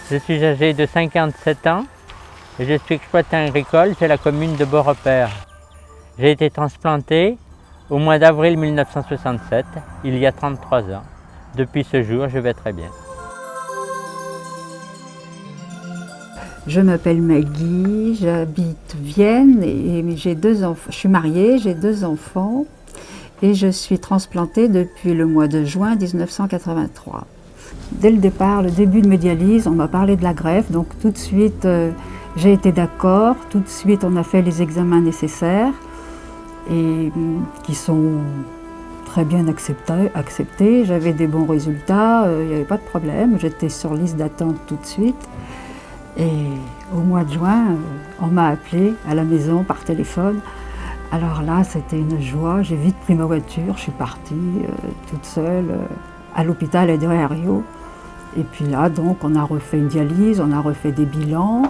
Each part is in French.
Je suis âgé de 57 ans et je suis exploitant agricole chez la commune de Beaurepaire. J'ai été transplanté au mois d'avril 1967, il y a 33 ans. Depuis ce jour, je vais très bien. Je m'appelle Maggie, j'habite Vienne et j'ai 2 enfants. Je suis mariée, j'ai 2 enfants et je suis transplantée depuis le mois de juin 1983. Dès le départ, le début de mes dialyses, on m'a parlé de la greffe, donc tout de suite j'ai été d'accord, tout de suite on a fait les examens nécessaires et qui sont très bien acceptés. J'avais des bons résultats, il n'y avait pas de problème, j'étais sur liste d'attente tout de suite. Et au mois de juin, on m'a appelé à la maison par téléphone. Alors là, c'était une joie. J'ai vite pris ma voiture, je suis partie toute seule à l'hôpital Edouard Herriot. Et puis là, donc, on a refait une dialyse, on a refait des bilans.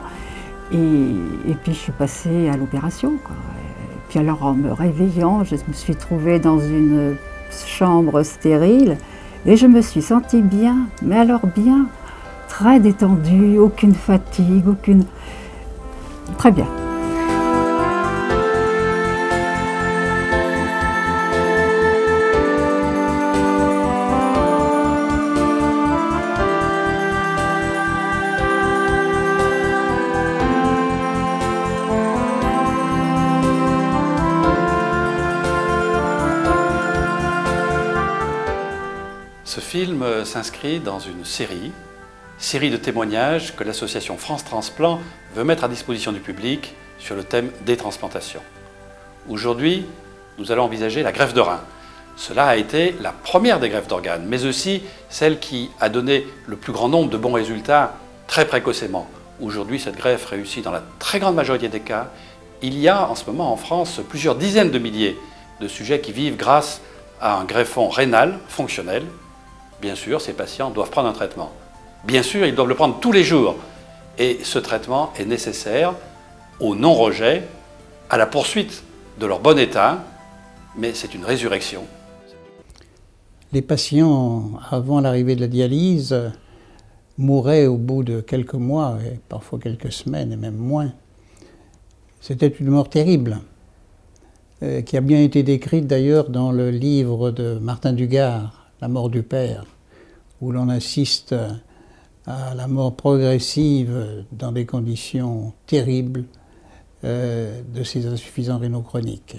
Et puis, je suis passée à l'opération, quoi. Et puis alors, en me réveillant, je me suis trouvée dans une chambre stérile. Et je me suis sentie bien, mais alors bien. Très détendue, aucune fatigue, Très bien. Ce film s'inscrit dans une série de témoignages que l'association France Transplant veut mettre à disposition du public sur le thème des transplantations. Aujourd'hui, nous allons envisager la greffe de rein. Cela a été la première des greffes d'organes, mais aussi celle qui a donné le plus grand nombre de bons résultats très précocement. Aujourd'hui, cette greffe réussit dans la très grande majorité des cas. Il y a en ce moment en France plusieurs dizaines de milliers de sujets qui vivent grâce à un greffon rénal fonctionnel. Bien sûr, ces patients doivent prendre un traitement. Bien sûr, ils doivent le prendre tous les jours. Et ce traitement est nécessaire au non-rejet, à la poursuite de leur bon état, mais c'est une résurrection. Les patients, avant l'arrivée de la dialyse, mouraient au bout de quelques mois, et parfois quelques semaines, et même moins. C'était une mort terrible, qui a bien été décrite d'ailleurs dans le livre de Martin Dugard, La mort du père, où l'on assiste à la mort progressive dans des conditions terribles de ces insuffisants rénaux chroniques.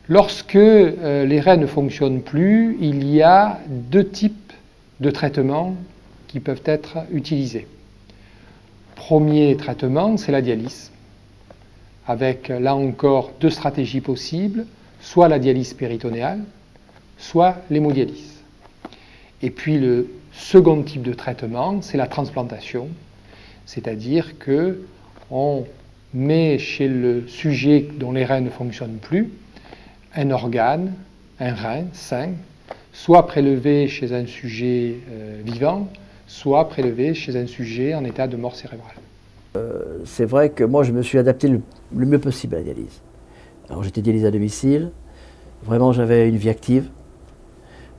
Lorsque les reins ne fonctionnent plus, il y a 2 types de traitements qui peuvent être utilisés. Premier traitement, c'est la dialyse, avec là encore 2 stratégies possibles, soit la dialyse péritonéale, soit l'hémodialyse. Et puis le second type de traitement, c'est la transplantation, c'est-à-dire qu'on met chez le sujet dont les reins ne fonctionnent plus un organe, un rein sain, soit prélevé chez un sujet vivant, soit prélevé chez un sujet en état de mort cérébrale. C'est vrai que moi je me suis adapté le mieux possible à la dialyse. Alors j'étais dialysé à domicile, vraiment j'avais une vie active,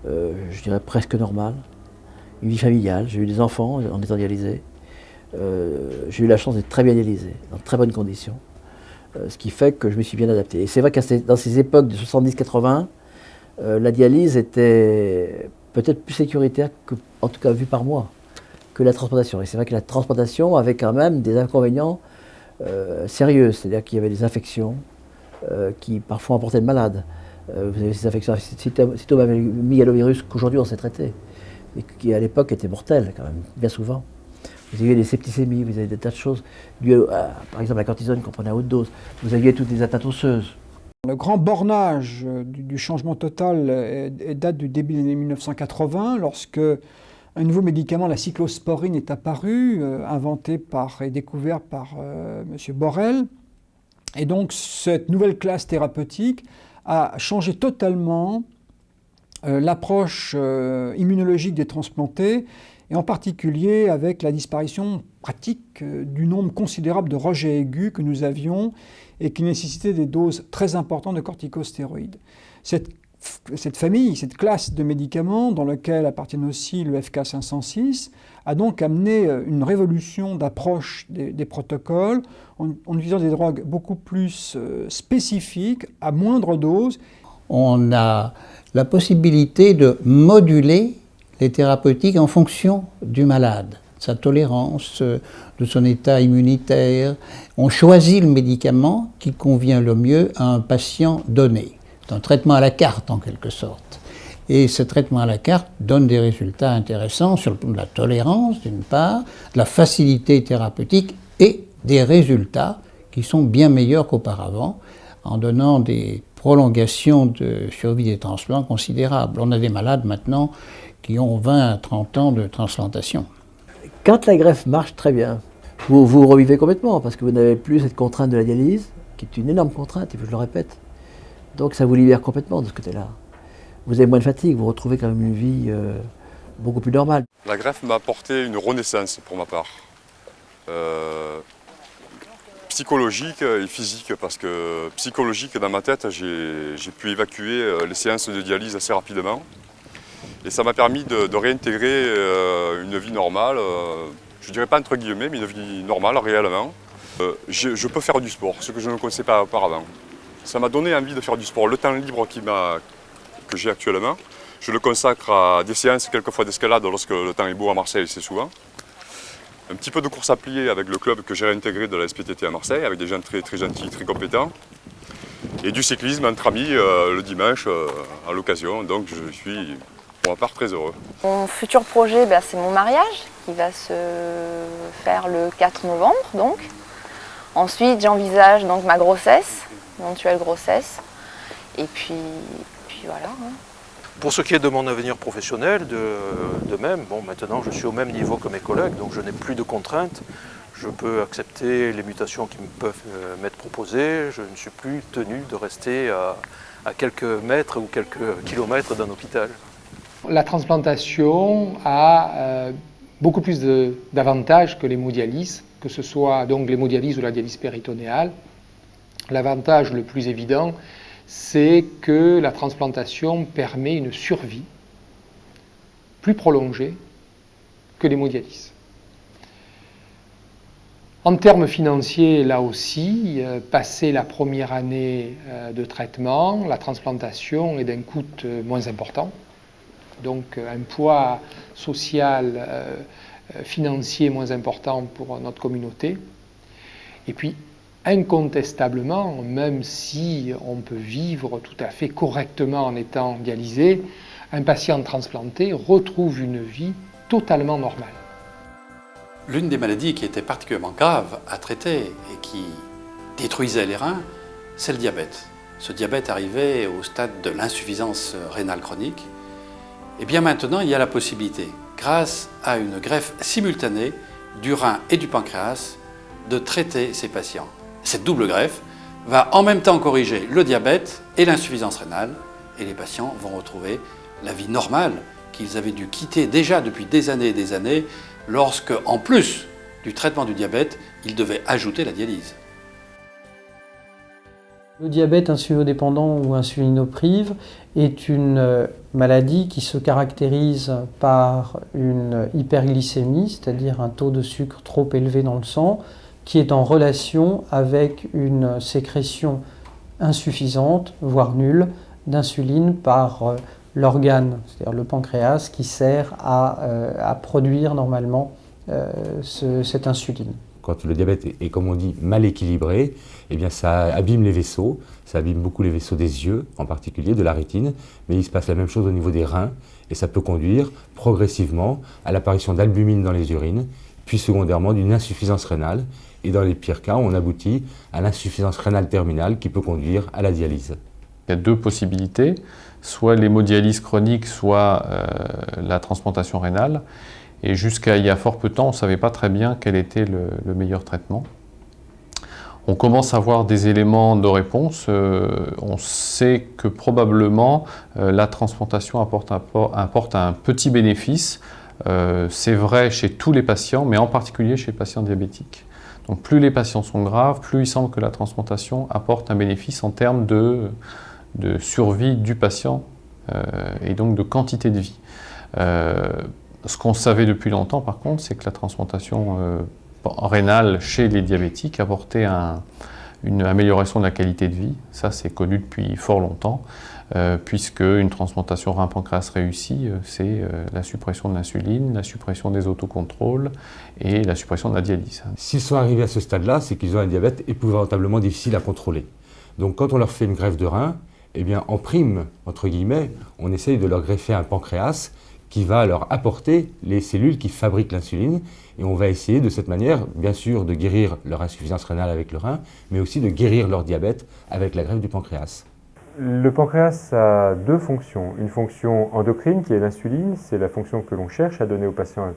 je dirais presque normale. Une vie familiale, j'ai eu des enfants en étant dialysé. J'ai eu la chance d'être très bien dialysé, dans de très bonnes conditions. Ce qui fait que je me suis bien adapté. Et c'est vrai que dans ces époques de 70-80, la dialyse était peut-être plus sécuritaire, en tout cas vue par moi, que la transplantation. Et c'est vrai que la transplantation avait quand même des inconvénients sérieux, c'est-à-dire qu'il y avait des infections qui parfois emportaient le malade. Vous avez ces infections cytomégalovirus qu'aujourd'hui on sait traiter, et qui à l'époque étaient mortelles quand même, bien souvent. Vous aviez des septicémies, vous avez des tas de choses dues par exemple à la cortisone qu'on prenait à haute dose. Vous aviez toutes les atteintes osseuses. Le grand bornage du changement total date du début des années 1980, lorsque un nouveau médicament, la cyclosporine, est apparu, inventé et découvert par M. Borel. Et donc cette nouvelle classe thérapeutique a changé totalement l'approche immunologique des transplantés, et en particulier avec la disparition pratique du nombre considérable de rejets aigus que nous avions et qui nécessitaient des doses très importantes de corticostéroïdes. Cette famille, cette classe de médicaments dans laquelle appartiennent aussi le FK 506, a donc amené une révolution d'approche des protocoles en utilisant des drogues beaucoup plus spécifiques, à moindre dose. On a la possibilité de moduler les thérapeutiques en fonction du malade, de sa tolérance, de son état immunitaire. On choisit le médicament qui convient le mieux à un patient donné. C'est un traitement à la carte en quelque sorte. Et ce traitement à la carte donne des résultats intéressants sur le plan de la tolérance d'une part, de la facilité thérapeutique et des résultats qui sont bien meilleurs qu'auparavant en donnant des prolongations de survie des transplants considérables. On a des malades maintenant qui ont 20 à 30 ans de transplantation. Quand la greffe marche très bien, vous revivez complètement parce que vous n'avez plus cette contrainte de la dialyse, qui est une énorme contrainte, je le répète. Donc ça vous libère complètement de ce côté-là. Vous avez moins de fatigue, vous retrouvez quand même une vie beaucoup plus normale. La greffe m'a apporté une renaissance pour ma part. Psychologique et physique, parce que psychologique, dans ma tête, j'ai pu évacuer les séances de dialyse assez rapidement. Et ça m'a permis de réintégrer une vie normale, je dirais pas entre guillemets, mais une vie normale réellement. Je peux faire du sport, ce que je ne connaissais pas auparavant. Ça m'a donné envie de faire du sport. Le temps libre que j'ai actuellement, je le consacre à des séances, quelquefois d'escalade lorsque le temps est beau à Marseille, c'est souvent. Un petit peu de course à pied avec le club que j'ai réintégré de la SPTT à Marseille, avec des gens très, très gentils, très compétents. Et du cyclisme entre amis le dimanche à l'occasion, donc je suis pour ma part très heureux. Mon futur projet, c'est mon mariage qui va se faire le 4 novembre. Donc. Ensuite, j'envisage donc ma grossesse, éventuelle grossesse. Et puis voilà. Pour ce qui est de mon avenir professionnel, de même, maintenant je suis au même niveau que mes collègues, donc je n'ai plus de contraintes. Je peux accepter les mutations qui me peuvent m'être proposées. Je ne suis plus tenu de rester à quelques mètres ou quelques kilomètres d'un hôpital. La transplantation a beaucoup plus d'avantages que l'hémodialyse, que ce soit donc l'hémodialyse ou la dialyse péritonéale. L'avantage le plus évident, c'est que la transplantation permet une survie plus prolongée que l'hémodialyse. En termes financiers, là aussi, passé la première année de traitement, la transplantation est d'un coût moins important. Donc un poids social, financier moins important pour notre communauté. Et puis, incontestablement, même si on peut vivre tout à fait correctement en étant dialysé, un patient transplanté retrouve une vie totalement normale. L'une des maladies qui était particulièrement grave à traiter et qui détruisait les reins, c'est le diabète. Ce diabète arrivait au stade de l'insuffisance rénale chronique. Et bien maintenant, il y a la possibilité, grâce à une greffe simultanée du rein et du pancréas, de traiter ces patients. Cette double greffe va en même temps corriger le diabète et l'insuffisance rénale, et les patients vont retrouver la vie normale qu'ils avaient dû quitter déjà depuis des années, lorsque, en plus du traitement du diabète, ils devaient ajouter la dialyse. Le diabète insulino-dépendant ou insulinoprive est une maladie qui se caractérise par une hyperglycémie, c'est-à-dire un taux de sucre trop élevé dans le sang, qui est en relation avec une sécrétion insuffisante, voire nulle, d'insuline par l'organe, c'est-à-dire le pancréas, qui sert à produire normalement cette insuline. Quand le diabète est, comme on dit, mal équilibré, eh bien ça abîme les vaisseaux, ça abîme beaucoup les vaisseaux des yeux, en particulier de la rétine, mais il se passe la même chose au niveau des reins, et ça peut conduire progressivement à l'apparition d'albumine dans les urines, puis secondairement d'une insuffisance rénale, et dans les pires cas, on aboutit à l'insuffisance rénale terminale qui peut conduire à la dialyse. Il y a deux possibilités, soit l'hémodialyse chronique, soit la transplantation rénale. Et jusqu'à il y a fort peu de temps, on ne savait pas très bien quel était le meilleur traitement. On commence à voir des éléments de réponse. On sait que probablement la transplantation apporte un petit bénéfice. C'est vrai chez tous les patients, mais en particulier chez les patients diabétiques. Donc plus les patients sont graves, plus il semble que la transplantation apporte un bénéfice en termes de de survie du patient et donc de quantité de vie. Ce qu'on savait depuis longtemps, par contre, c'est que la transplantation rénale chez les diabétiques apportait une amélioration de la qualité de vie. Ça, c'est connu depuis fort longtemps, puisque une transplantation rein-pancréas réussie, c'est la suppression de l'insuline, la suppression des autocontrôles et la suppression de la dialyse. S'ils sont arrivés à ce stade-là, c'est qu'ils ont un diabète épouvantablement difficile à contrôler. Donc quand on leur fait une greffe de rein, eh bien, en prime, entre guillemets, on essaye de leur greffer un pancréas qui va leur apporter les cellules qui fabriquent l'insuline. Et on va essayer de cette manière, bien sûr, de guérir leur insuffisance rénale avec le rein, mais aussi de guérir leur diabète avec la greffe du pancréas. Le pancréas a deux fonctions. Une fonction endocrine qui est l'insuline, c'est la fonction que l'on cherche à donner aux patients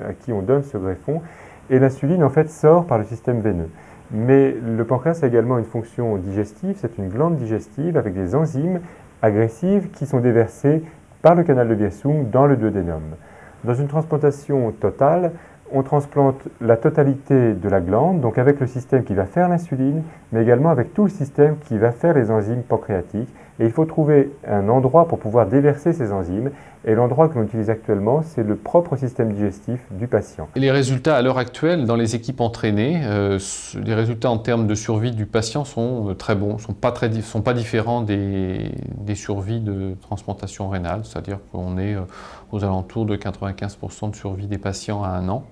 à qui on donne ce greffon. Et l'insuline, en fait, sort par le système veineux. Mais le pancréas a également une fonction digestive, c'est une glande digestive avec des enzymes agressives qui sont déversées par le canal de Wirsung dans le duodénum. Dans une transplantation totale, on transplante la totalité de la glande, donc avec le système qui va faire l'insuline, mais également avec tout le système qui va faire les enzymes pancréatiques. Et il faut trouver un endroit pour pouvoir déverser ces enzymes. Et l'endroit que l'on utilise actuellement, c'est le propre système digestif du patient. Et les résultats à l'heure actuelle, dans les équipes entraînées, les résultats en termes de survie du patient sont très bons, sont pas différents des survies de transplantation rénale, c'est-à-dire qu'on est aux alentours de 95% de survie des patients à 1 an.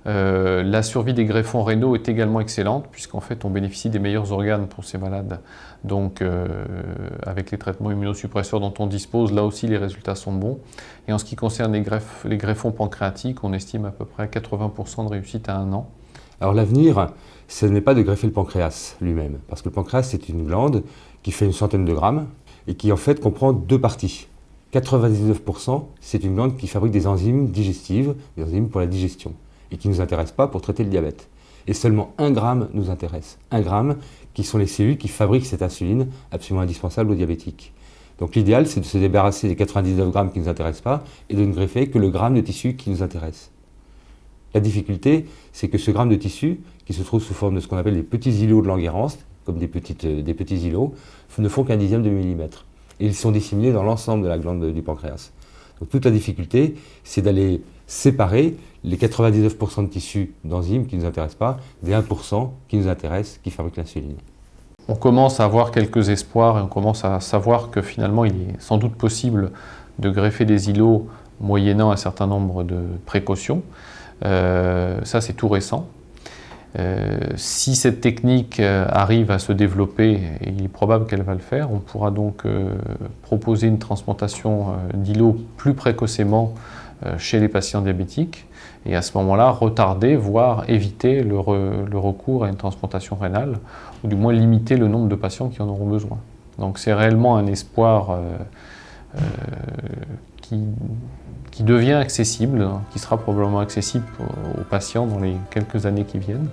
La survie des greffons rénaux est également excellente, puisqu'en fait on bénéficie des meilleurs organes pour ces malades. Donc avec les traitements immunosuppresseurs dont on dispose, là aussi les résultats sont bons. Et en ce qui concerne les greffons pancréatiques, on estime à peu près 80% de réussite à 1 an. Alors l'avenir, ce n'est pas de greffer le pancréas lui-même, parce que le pancréas c'est une glande qui fait une centaine de grammes et qui en fait comprend deux parties. 99% c'est une glande qui fabrique des enzymes digestives, des enzymes pour la digestion, et qui ne nous intéresse pas pour traiter le diabète. Et seulement 1 gramme nous intéresse. 1 gramme qui sont les cellules qui fabriquent cette insuline absolument indispensable aux diabétiques. Donc l'idéal, c'est de se débarrasser des 99 grammes qui ne nous intéressent pas et de ne greffer que le gramme de tissu qui nous intéresse. La difficulté, c'est que ce gramme de tissu, qui se trouve sous forme de ce qu'on appelle des petits îlots de Langerhans, comme des petits îlots, ne font qu'1 dixième de millimètre. Et ils sont disséminés dans l'ensemble de la glande du pancréas. Donc toute la difficulté, c'est d'aller séparer les 99% de tissus d'enzymes qui ne nous intéressent pas des 1% qui nous intéressent, qui fabriquent l'insuline. On commence à avoir quelques espoirs et on commence à savoir que finalement il est sans doute possible de greffer des îlots moyennant un certain nombre de précautions. Ça c'est tout récent. Si cette technique arrive à se développer, et il est probable qu'elle va le faire, on pourra donc proposer une transplantation d'îlots plus précocement chez les patients diabétiques et à ce moment-là retarder, voire éviter le recours à une transplantation rénale ou du moins limiter le nombre de patients qui en auront besoin. Donc c'est réellement un espoir qui devient accessible, qui sera probablement accessible aux patients dans les quelques années qui viennent.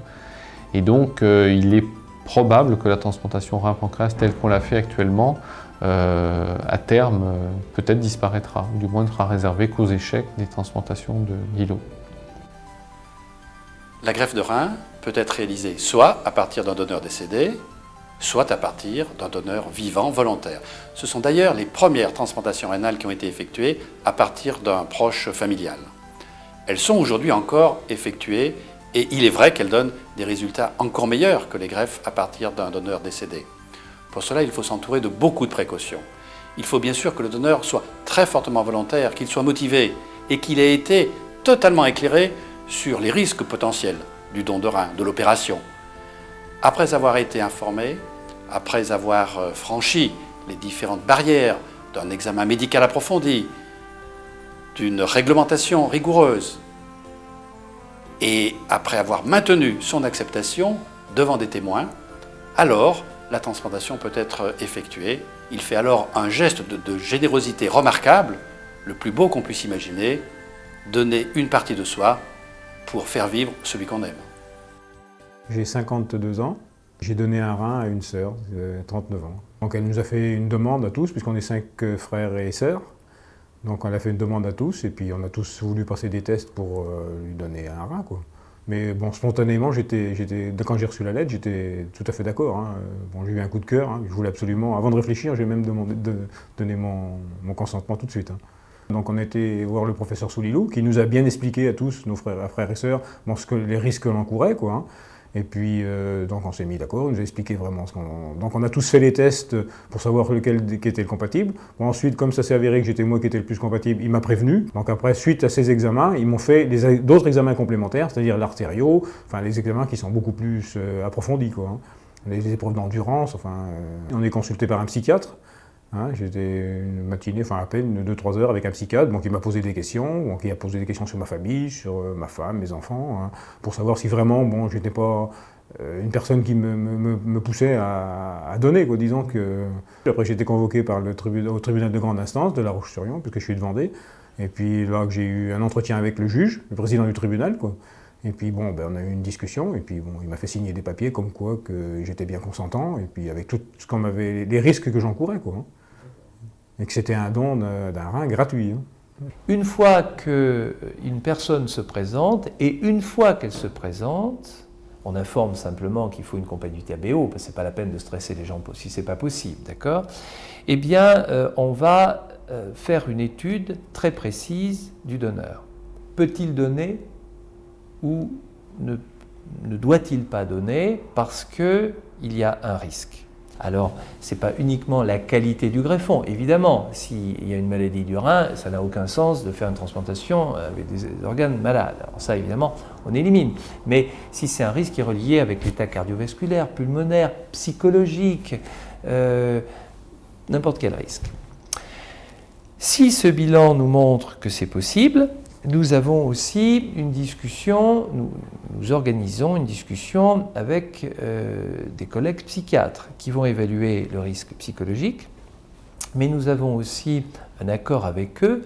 Et donc il est probable que la transplantation rein-pancréas telle qu'on l'a fait actuellement à terme, peut-être disparaîtra, ou du moins ne sera réservée qu'aux échecs des transplantations d'îlots. La greffe de rein peut être réalisée soit à partir d'un donneur décédé, soit à partir d'un donneur vivant volontaire. Ce sont d'ailleurs les premières transplantations rénales qui ont été effectuées à partir d'un proche familial. Elles sont aujourd'hui encore effectuées et il est vrai qu'elles donnent des résultats encore meilleurs que les greffes à partir d'un donneur décédé. Pour cela, il faut s'entourer de beaucoup de précautions. Il faut bien sûr que le donneur soit très fortement volontaire, qu'il soit motivé et qu'il ait été totalement éclairé sur les risques potentiels du don de rein, de l'opération. Après avoir été informé, après avoir franchi les différentes barrières d'un examen médical approfondi, d'une réglementation rigoureuse, et après avoir maintenu son acceptation devant des témoins, alors la transplantation peut être effectuée. Il fait alors un geste de générosité remarquable, le plus beau qu'on puisse imaginer, donner une partie de soi pour faire vivre celui qu'on aime. J'ai 52 ans, j'ai donné un rein à une sœur de 39 ans. Donc elle nous a fait une demande à tous, puisqu'on est 5 frères et sœurs. Donc elle a fait une demande à tous, et puis on a tous voulu passer des tests pour lui donner un rein, quoi. Mais bon, spontanément, quand j'ai reçu la lettre, j'étais tout à fait d'accord. Hein. Bon, j'ai eu un coup de cœur, hein. Je voulais absolument, avant de réfléchir, j'ai même demandé de donner mon consentement tout de suite. Hein. Donc on a été voir le professeur Soulilou, qui nous a bien expliqué à tous, nos frères et sœurs, bon, les risques que l'on courait, quoi. Hein. Et puis, donc on s'est mis d'accord, il nous a expliqué vraiment ce qu'on... Donc on a tous fait les tests pour savoir lequel qui était le compatible. Bon, ensuite, comme ça s'est avéré que j'étais moi qui étais le plus compatible, il m'a prévenu. Donc après, suite à ces examens, ils m'ont fait d'autres examens complémentaires, c'est-à-dire l'artériaux, enfin les examens qui sont beaucoup plus approfondis, quoi. Hein. Les épreuves d'endurance, enfin... on est consulté par un psychiatre. Hein, j'étais une matinée, enfin à peine 2-3 heures avec un psychiatre, donc il m'a posé des questions, donc il a posé des questions sur ma famille, sur ma femme, mes enfants, hein, pour savoir si vraiment, bon, j'étais pas une personne qui me poussait à donner, quoi, disons que... Après j'ai été convoqué par au tribunal de grande instance de La Roche-sur-Yon, puisque je suis de Vendée, et puis là j'ai eu un entretien avec le juge, le président du tribunal, quoi. Et puis bon, ben, on a eu une discussion, et puis bon, il m'a fait signer des papiers comme quoi que j'étais bien consentant, et puis avec tout ce qu'on m'avait, les risques que j'encourais, quoi. Hein. Et que c'était un don d'un rein gratuit. Hein. Une fois qu'une personne se présente, et une fois qu'elle se présente, on informe simplement qu'il faut une compagnie TABO, parce que ce n'est pas la peine de stresser les gens si ce n'est pas possible, d'accord? Eh bien, on va faire une étude très précise du donneur. Peut-il donner ou ne doit-il pas donner parce qu'il y a un risque? Alors, ce n'est pas uniquement la qualité du greffon. Évidemment, s'il y a une maladie du rein, ça n'a aucun sens de faire une transplantation avec des organes malades. Alors ça, évidemment, on élimine. Mais si c'est un risque qui est relié avec l'état cardiovasculaire, pulmonaire, psychologique, n'importe quel risque. Si ce bilan nous montre que c'est possible, nous avons aussi une discussion, nous organisons une discussion avec des collègues psychiatres qui vont évaluer le risque psychologique, mais nous avons aussi un accord avec eux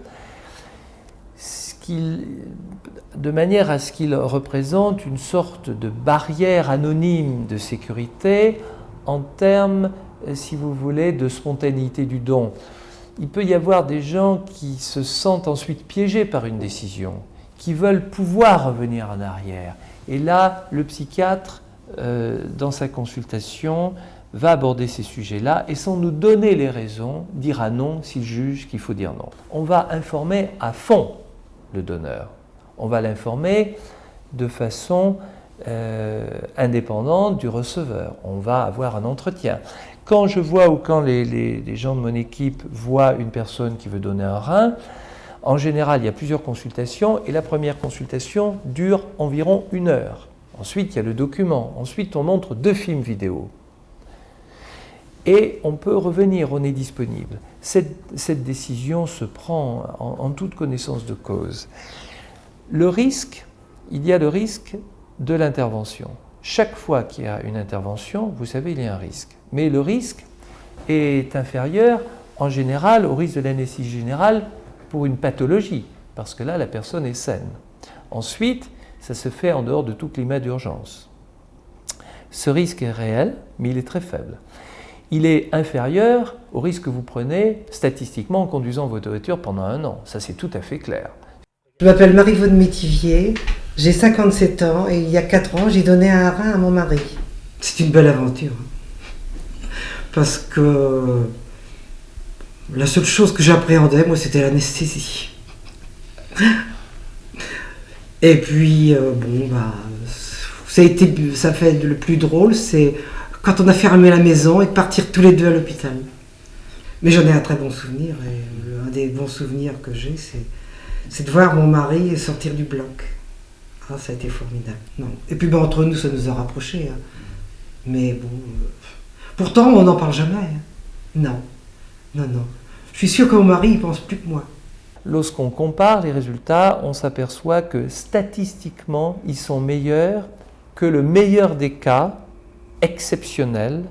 de manière à ce qu'ils représentent une sorte de barrière anonyme de sécurité en termes, si vous voulez, de spontanéité du don. Il peut y avoir des gens qui se sentent ensuite piégés par une décision, qui veulent pouvoir revenir en arrière. Et là, le psychiatre, dans sa consultation, va aborder ces sujets-là et sans nous donner les raisons, dira non s'il juge qu'il faut dire non. On va informer à fond le donneur. On va l'informer de façon indépendante du receveur. On va avoir un entretien. Quand je vois ou quand les gens de mon équipe voient une personne qui veut donner un rein, en général, il y a plusieurs consultations et la première consultation dure environ 1 heure. Ensuite, il y a le document. Ensuite, on montre 2 films vidéo. Et on peut revenir, on est disponible. Cette décision se prend en toute connaissance de cause. Le risque, il y a le risque de l'intervention. Chaque fois qu'il y a une intervention, vous savez, il y a un risque. Mais le risque est inférieur, en général, au risque de l'anesthésie générale pour une pathologie, parce que là, la personne est saine. Ensuite, ça se fait en dehors de tout climat d'urgence. Ce risque est réel, mais il est très faible. Il est inférieur au risque que vous prenez statistiquement en conduisant votre voiture pendant 1 an. Ça, c'est tout à fait clair. Je m'appelle Marie-Vaude Métivier, j'ai 57 ans et il y a 4 ans, j'ai donné un rein à mon mari. C'est une belle aventure. Parce que la seule chose que j'appréhendais, moi, c'était l'anesthésie. Et puis, ça fait le plus drôle, c'est quand on a fermé la maison et de partir tous les 2 à l'hôpital. Mais j'en ai un très bon souvenir, et un des bons souvenirs que j'ai, c'est de voir mon mari sortir du bloc. Ah, ça a été formidable. Non. Et puis entre nous, ça nous a rapprochés. Hein. Mais bon... Pourtant, on n'en parle jamais. Hein. Non. Non, non. Je suis sûre que mon mari, il pense plus que moi. Lorsqu'on compare les résultats, on s'aperçoit que statistiquement, ils sont meilleurs que le meilleur des cas exceptionnels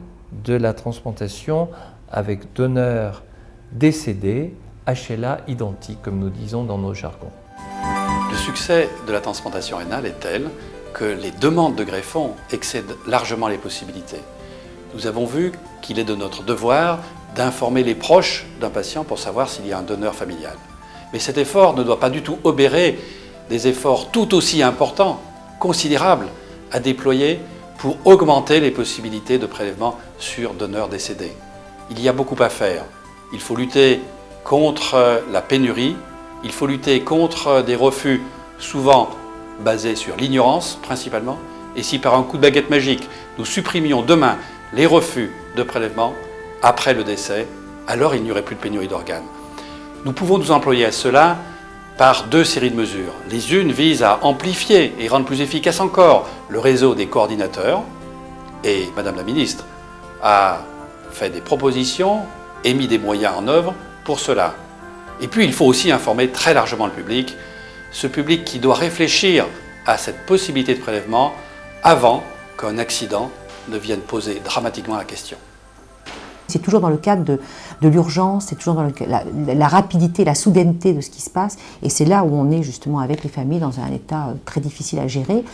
de la transplantation avec donneur décédé, HLA identique, comme nous disons dans nos jargons. Le succès de la transplantation rénale est tel que les demandes de greffons excèdent largement les possibilités. Nous avons vu qu'il est de notre devoir d'informer les proches d'un patient pour savoir s'il y a un donneur familial. Mais cet effort ne doit pas du tout obérer des efforts tout aussi importants considérables à déployer pour augmenter les possibilités de prélèvement sur donneurs décédés. Il y a beaucoup à faire. Il faut lutter contre la pénurie, il faut lutter contre des refus souvent basés sur l'ignorance principalement, et si par un coup de baguette magique, nous supprimions demain les refus de prélèvement après le décès, alors il n'y aurait plus de pénurie d'organes. Nous pouvons nous employer à cela par deux séries de mesures. Les unes visent à amplifier et rendre plus efficace encore le réseau des coordinateurs, et Madame la Ministre a fait des propositions et mis des moyens en œuvre pour cela. Et puis il faut aussi informer très largement le public, ce public qui doit réfléchir à cette possibilité de prélèvement avant qu'un accident ne vienne poser dramatiquement la question. C'est toujours dans le cadre de l'urgence, c'est toujours dans la rapidité, la soudaineté de ce qui se passe. Et c'est là où on est justement avec les familles dans un état très difficile à gérer,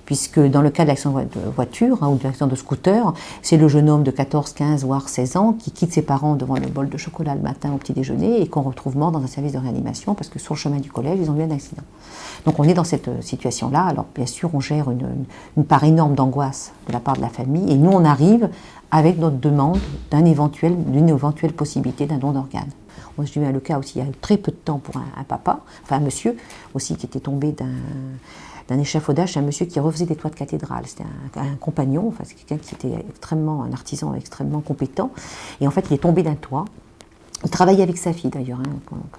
puisque dans le cas de l'accident de voiture ou de l'accident de scooter, c'est le jeune homme de 14, 15, voire 16 ans qui quitte ses parents devant le bol de chocolat le matin au petit déjeuner et qu'on retrouve mort dans un service de réanimation parce que sur le chemin du collège, ils ont eu un accident. Donc on est dans cette situation-là. Alors bien sûr, on gère une part énorme d'angoisse de la part de la famille et nous, on arrive avec notre demande d'une éventuelle possibilité d'un don d'organes. J'ai eu le cas aussi il y a très peu de temps pour un papa, enfin un monsieur aussi qui était tombé d'un échafaudage. C'est un monsieur qui refaisait des toits de cathédrale. C'était un compagnon, enfin, c'est quelqu'un qui était un artisan extrêmement compétent. Et en fait, il est tombé d'un toit. Il travaillait avec sa fille d'ailleurs,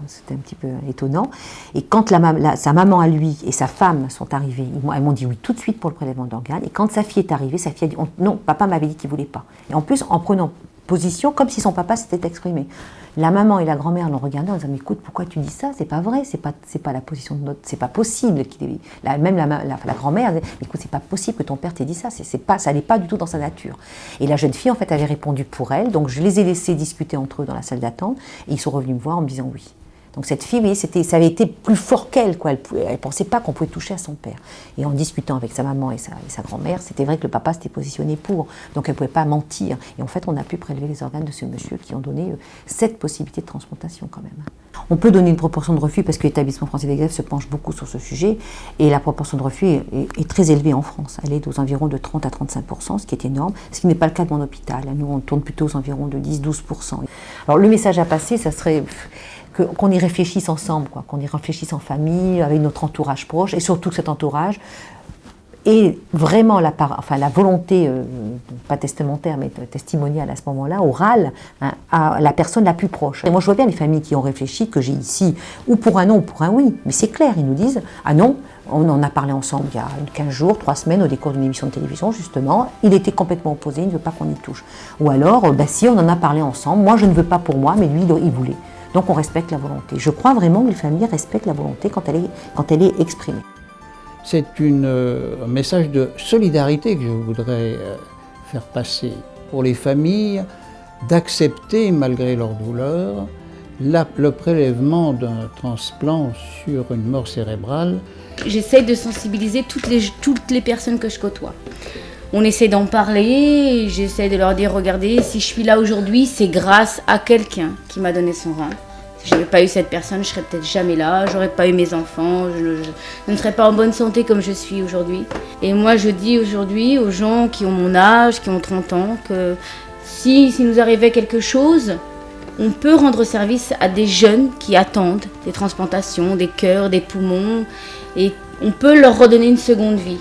c'était un petit peu étonnant. Et quand sa maman à lui et sa femme sont arrivées, elles m'ont dit oui tout de suite pour le prélèvement d'organes. Et quand sa fille est arrivée, sa fille a dit non, papa m'avait dit qu'il ne voulait pas. Et en plus, en prenant position comme si son papa s'était exprimé. La maman et la grand-mère l'ont regardé en disant mais écoute, pourquoi tu dis ça? C'est pas vrai, c'est pas la position de notre, c'est pas possible. Même la grand-mère disait écoute, c'est pas possible que ton père t'ait dit ça, ça n'est pas du tout dans sa nature. Et la jeune fille en fait avait répondu pour elle, donc je les ai laissés discuter entre eux dans la salle d'attente et ils sont revenus me voir en me disant oui. Donc cette fille, vous voyez, ça avait été plus fort qu'elle, quoi. Elle ne pensait pas qu'on pouvait toucher à son père. Et en discutant avec sa maman et sa grand-mère, c'était vrai que le papa s'était positionné pour. Donc elle ne pouvait pas mentir. Et en fait, on a pu prélever les organes de ce monsieur qui ont donné cette possibilité de transplantation quand même. On peut donner une proportion de refus parce que l'Établissement français des greffes se penche beaucoup sur ce sujet. Et la proportion de refus est très élevée en France. Elle est aux environs de 30 à 35%, ce qui est énorme. Ce qui n'est pas le cas de mon hôpital. Nous, on tourne plutôt aux environs de 10-12%. Alors le message à passer, ça serait qu'on y réfléchisse ensemble, qu'on y réfléchisse en famille, avec notre entourage proche, et surtout que cet entourage ait vraiment la volonté, pas testamentaire, mais testimoniale à ce moment-là, orale, à la personne la plus proche. Et moi, je vois bien les familles qui ont réfléchi, que j'ai ici, ou pour un non, ou pour un oui, mais c'est clair, ils nous disent « Ah non, on en a parlé ensemble il y a 15 jours, 3 semaines, au décours d'une émission de télévision, justement, il était complètement opposé, il ne veut pas qu'on y touche. » Ou alors, si, on en a parlé ensemble, moi je ne veux pas pour moi, mais lui, il voulait. Donc on respecte la volonté. Je crois vraiment que les familles respectent la volonté quand elle est exprimée. C'est un message de solidarité que je voudrais faire passer pour les familles, d'accepter, malgré leur douleur, le prélèvement d'un transplant sur une mort cérébrale. J'essaie de sensibiliser toutes les personnes que je côtoie. On essaie d'en parler, j'essaie de leur dire, regardez, si je suis là aujourd'hui, c'est grâce à quelqu'un qui m'a donné son rein. Si je n'avais pas eu cette personne, je serais peut-être jamais là, j'aurais pas eu mes enfants, je ne serais pas en bonne santé comme je suis aujourd'hui. Et moi, je dis aujourd'hui aux gens qui ont mon âge, qui ont 30 ans, que si nous arrivait quelque chose, on peut rendre service à des jeunes qui attendent des transplantations, des cœurs, des poumons, et on peut leur redonner une seconde vie.